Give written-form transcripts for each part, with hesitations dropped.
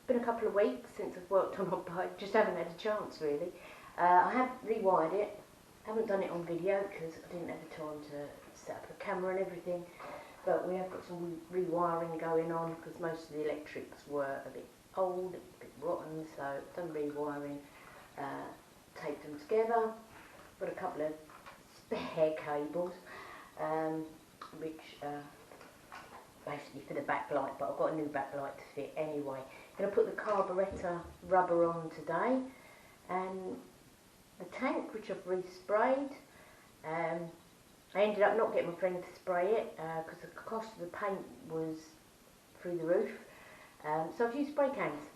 Been a couple of weeks since I've worked on my bike, just haven't had a chance really. I have rewired it, haven't done it on video because I didn't have the time to set up a camera and everything, but we have got some rewiring going on because most of the electrics were a bit old, a bit rotten, so done rewiring, taped them together, got a couple of spare cables, which basically for the backlight, but I've got a new backlight to fit anyway. Going to put the carburetor rubber on today, and the tank, which I've resprayed. I ended up not getting my friend to spray it because the cost of the paint was through the roof. So I've used spray cans,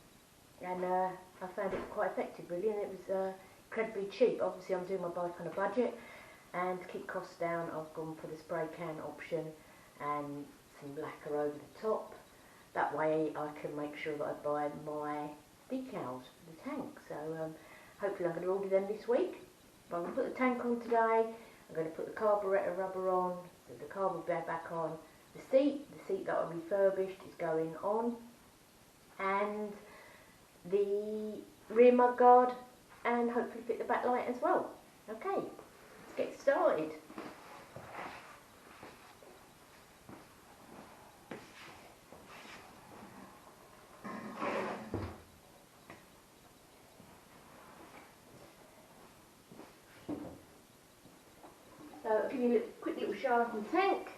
and I found it quite effective really, and it was incredibly cheap. Obviously I'm doing my bike on a budget, and to keep costs down I've gone for the spray can option and some lacquer over the top. That way I can make sure that I buy my decals for the tank. So hopefully I'm going to order them this week. But I'm going to put the tank on today. I'm going to put the carburetor rubber on, so the carb will be back on. The seat that I refurbished is going on, and the rear mud guard, and hopefully fit the backlight as well. Okay, let's get started. So I'll give you a quick little show of the tank.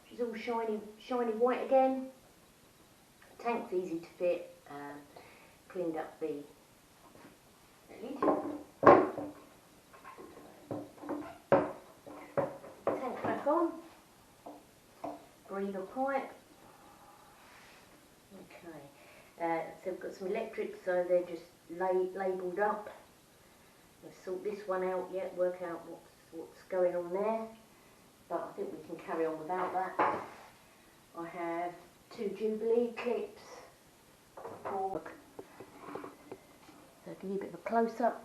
She's all shiny white again. The tank's easy to fit. Cleaned up the lid. Tank back on. Breather pipe. Okay. So we've got some electrics, so they're just labelled up. Let's sort this one out yet. Work out what's going on there, but I think we can carry on without that. I have 2 Jubilee clips. So I'll give you a bit of a close-up.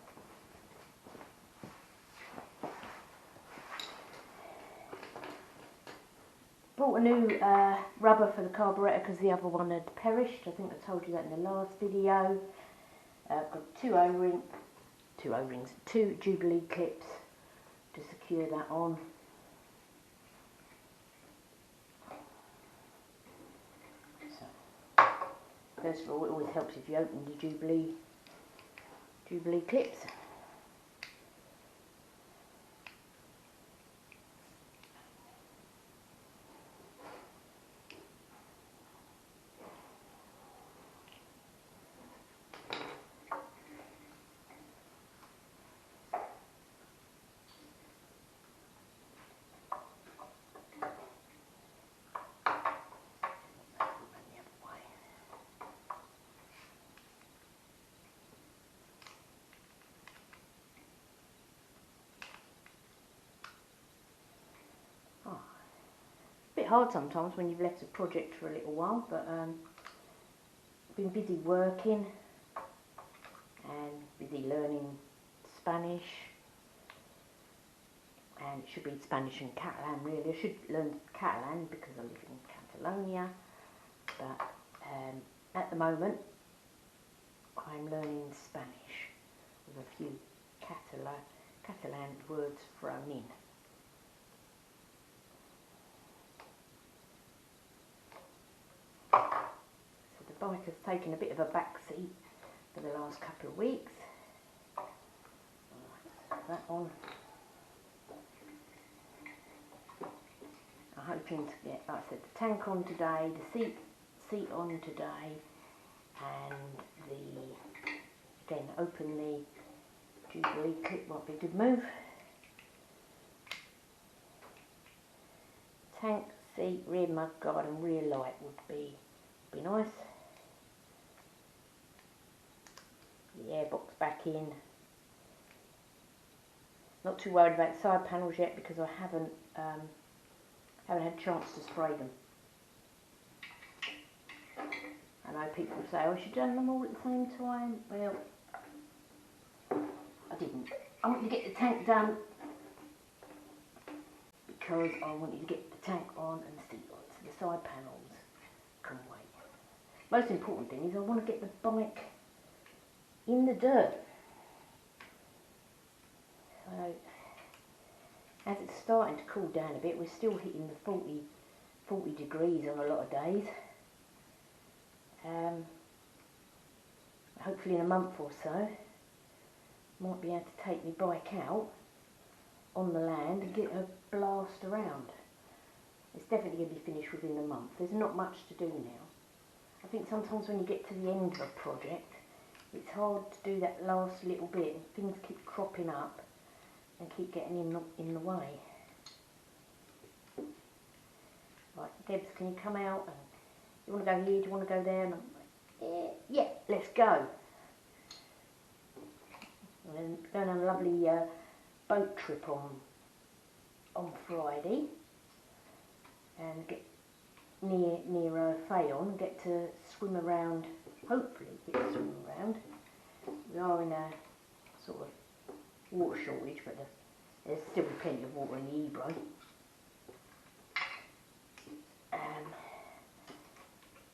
Bought a new rubber for the carburetor because the other one had perished. I think I told you that in the last video. I've got 2 Jubilee clips to secure that on. So, first of all, it always helps if you open the Jubilee clips. Hard sometimes when you've left a project for a little while, but been busy working and busy learning Spanish, and it should be Spanish and Catalan really. I should learn Catalan because I live in Catalonia, but at the moment I'm learning Spanish with a few Catalan words thrown in. The bike has taken a bit of a back seat for the last couple of weeks. Put that on. I'm hoping to get, like I said, the tank on today, the seat on today, and again, open the Jubilee clip might be a good move. Tank, seat, rear mud guard and rear light would be nice. The airbox back in. Not too worried about the side panels yet because I haven't had a chance to spray them. I know people say, oh, I should have done them all at the same time. Well, I didn't. I wanted to get the tank done because I wanted to get the tank on and the seat on, so the side panels can wait. most important thing is I want to get the bike in the dirt. So, as it's starting to cool down a bit, we're still hitting the 40 degrees on a lot of days. Hopefully in a month or so, might be able to take my bike out on the land and get a blast around. It's definitely going to be finished within a month. There's not much to do now. I think sometimes when you get to the end of a project, it's hard to do that last little bit and things keep cropping up and keep getting in the way. Right, Debs, can you come out? And you want to go here? Do you want to go there? And I'm like, yeah, let's go. And going on a lovely boat trip on Friday, and get near Fayon and get to swim around. Hopefully, get to swim around. We are in a sort of water shortage, but there's still plenty of water in the Ebro.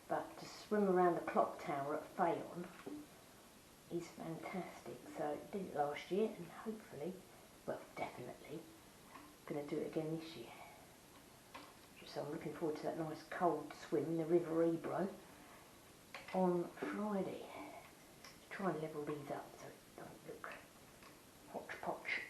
But to swim around the clock tower at Fayon is fantastic. So I did it last year, and hopefully, well, definitely, going to do it again this year. So I'm looking forward to that nice cold swim in the River Ebro on Friday. Try and level these up so it doesn't look hodgepodge.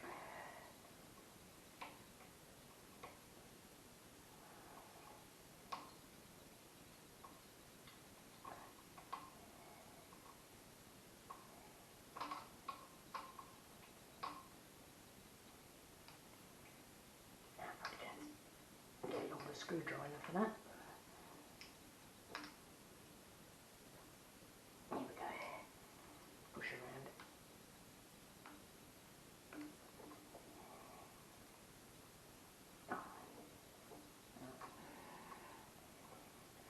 Screwdriver for that. Here we go. Push around.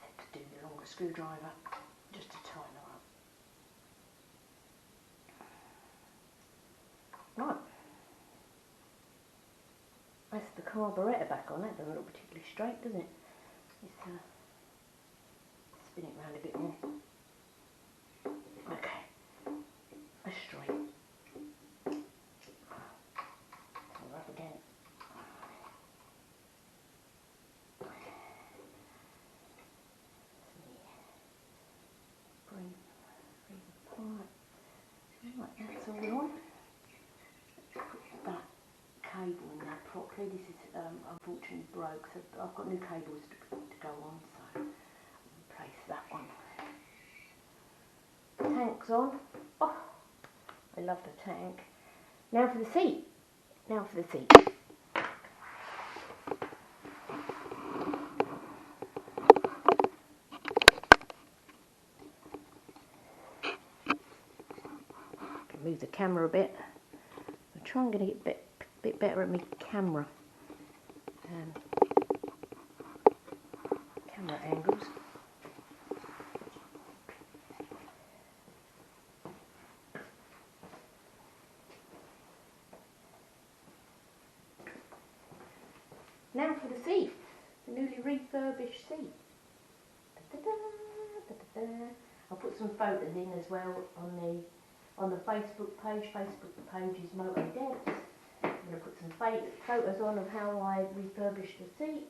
Set to do the longer screwdriver just to tighten her up. Right. That's the carburetor back on. That doesn't look particularly straight, does it? Let's spin it round a bit more. Okay, that's straight. Pull up again. Bring apart. Right, that's all on. Put that cable in there properly. This is unfortunately broke, so I've got new cables to go on, so I'll replace that one. Tank's on. Oh, I love the tank. Now for the seat. Now for the seat. Move the camera a bit. I'm trying to get a bit better at my camera angles. Now for the seat, the newly refurbished seat. I'll put some photos in as well on the Facebook page. Facebook page is MOTO Debs. I'm going to put some photos on of how I refurbished the seat.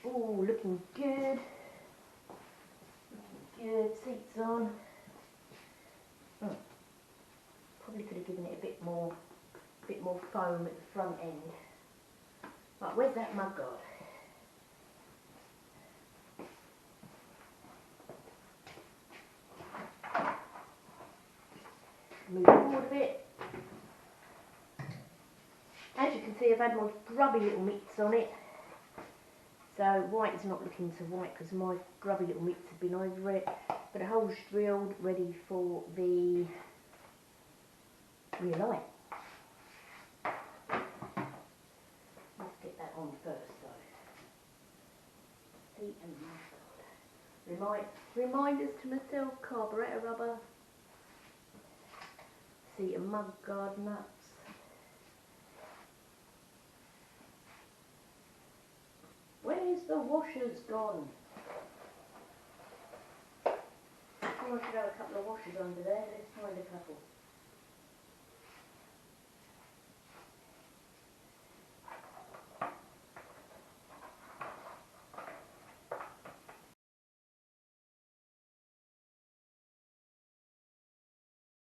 Oh, looking good. Looking good. Seats on. Probably could have given it a bit more foam at the front end. Right, where's that mud guard? Move forward a bit. As you can see, I've had my grubby little mitts on it. So white is not looking so white because my grubby little mitts have been over it. But the hole's drilled, ready for the rear light. Let's get that on first though. Seat and mud. Reminders to myself, carburetor rubber. Seat and mud guard nuts. washer's gone. I should have a couple of washers under there. Let's find a couple.